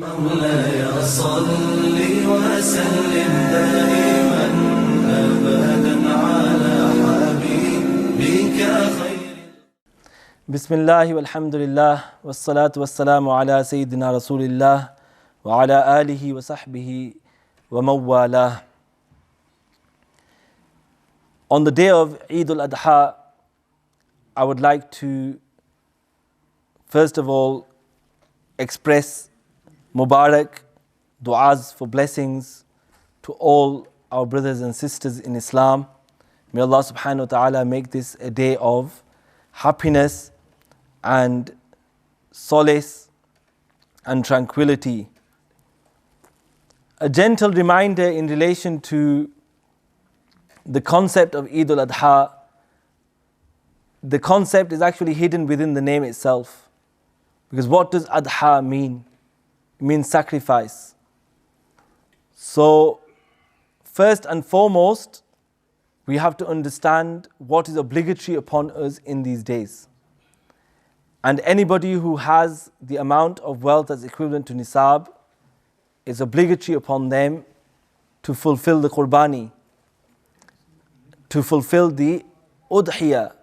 مولاي صل وسلم دائما أبدا على حبيبك خير. بسم الله والحمد لله والصلاة والسلام على سيدنا رسول الله وعلى آله وصحبه ومن والاه. On the day of Eid al-Adha, I would like to first of all express Mubarak du'as for blessings to all our brothers and sisters in Islam. May Allah subhanahu wa ta'ala make this a day of happiness and solace and tranquility. A gentle reminder in relation to the concept of Eid al-Adha. The concept is actually hidden within the name itself. Because what does Adha mean? It means sacrifice. So, first and foremost, we have to understand what is obligatory upon us in these days. And anybody who has the amount of wealth that's equivalent to Nisāb, it's obligatory upon them to fulfill the Qurbani, to fulfill the Udhiyah,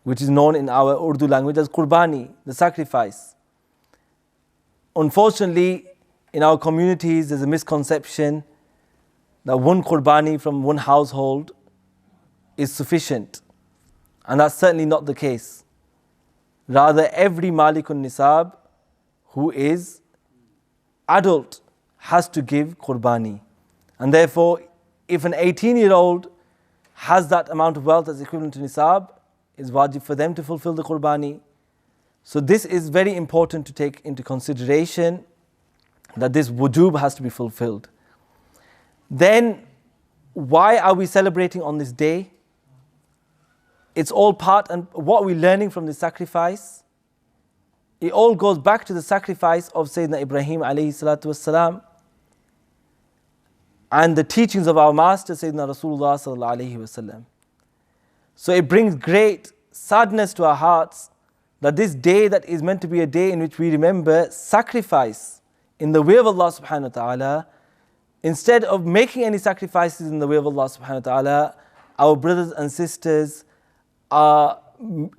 which is known in our Urdu language as Qurbani, the sacrifice. Unfortunately, in our communities, there's a misconception that one Qurbani from one household is sufficient. And that's certainly not the case. Rather, every Malikun Nisāb who is adult has to give Qurbani. And therefore, if an 18-year-old has that amount of wealth that's equivalent to Nisāb, it's wajib for them to fulfill the Qurbani. So this is very important to take into consideration, that this wujub has to be fulfilled. Then, why are we celebrating on this day? It's all part, and what we're learning from the sacrifice, it all goes back to the sacrifice of Sayyidina Ibrahim alayhi salatu wassalam, and the teachings of our master Sayyidina Rasulullah sallallahu alayhi wasallam. So it brings great sadness to our hearts that this day that is meant to be a day in which we remember sacrifice in the way of Allah subhanahu wa ta'ala, instead of making any sacrifices in the way of Allah subhanahu wa ta'ala, our brothers and sisters are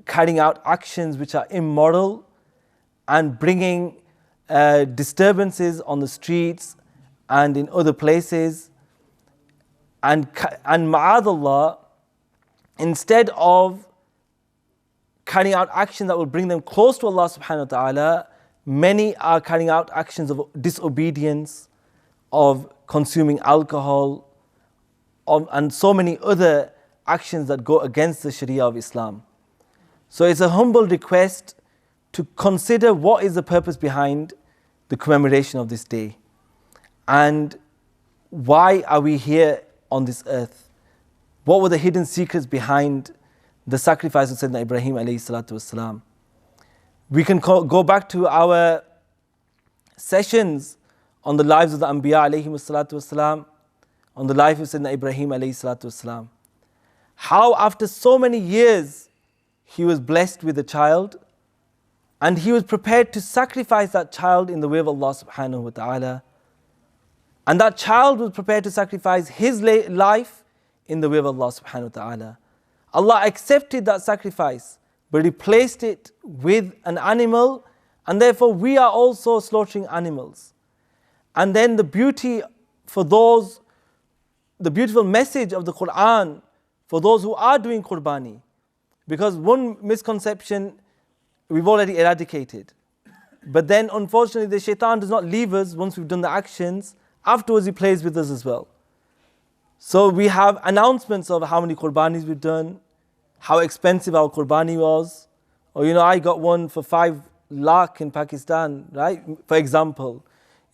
carrying out actions which are immoral and bringing disturbances on the streets and in other places. And ma'adallah, instead of carrying out actions that will bring them close to Allah subhanahu wa ta'ala, many are carrying out actions of disobedience, of consuming alcohol, and so many other actions that go against the Shariah of Islam. So it's a humble request to consider what is the purpose behind the commemoration of this day. And why are we here on this earth? What were the hidden secrets behind the sacrifice of Sayyidina Ibrahim alayhi salatu wasalam? We can go back to our sessions on the lives of the Anbiya alayhi salatu wasalam, on the life of Sayyidina Ibrahim alayhi salatu wasalam. How after so many years he was blessed with a child, and he was prepared to sacrifice that child in the way of Allah subhanahu wa ta'ala. And that child was prepared to sacrifice his life in the way of Allah subhanahu wa ta'ala. Allah accepted that sacrifice, but replaced it with an animal, and therefore we are also slaughtering animals. And then the beautiful message of the Quran for those who are doing Qurbani, because one misconception we've already eradicated. But then unfortunately the shaitan does not leave us once we've done the actions, afterwards he plays with us as well. So we have announcements of how many Qurbanis we've done, how expensive our Qurbani was. Or I got one for 5 lakh in Pakistan, right? For example,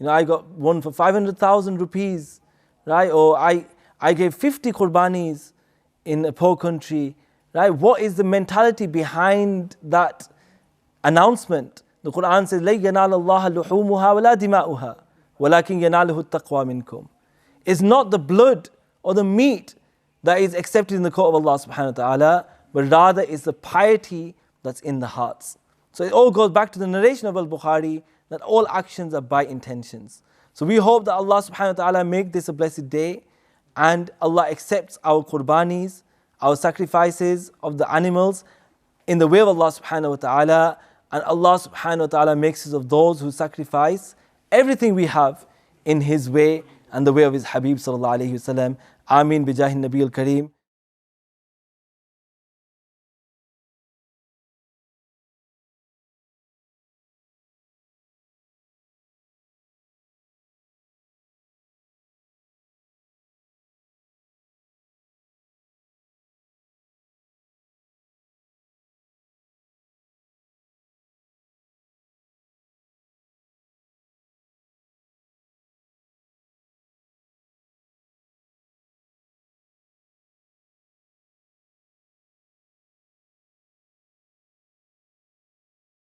I got one for 500,000 rupees, right? Or I gave 50 Qurbanis in a poor country, right? What is the mentality behind that announcement? The Quran says, لَن يَنَالَ اللَّهَ لُحُومُهَا وَلَا دِمَاؤُهَا وَلَكِنْ يَنَالُهُ التَّقْوَى مِنْكُمْ. It's not the blood or the meat that is accepted in the court of Allah subhanahu wa ta'ala, but rather it's the piety that's in the hearts. So it all goes back to the narration of Al-Bukhari that all actions are by intentions. So we hope that Allah subhanahu wa ta'ala make this a blessed day, and Allah accepts our qurbanis, our sacrifices of the animals in the way of Allah subhanahu wa ta'ala, and Allah subhanahu wa ta'ala makes us of those who sacrifice everything we have in His way and the way of His Habib sallallahu alayhi wa sallam. Ameen bijahi Nabi al-Kareem.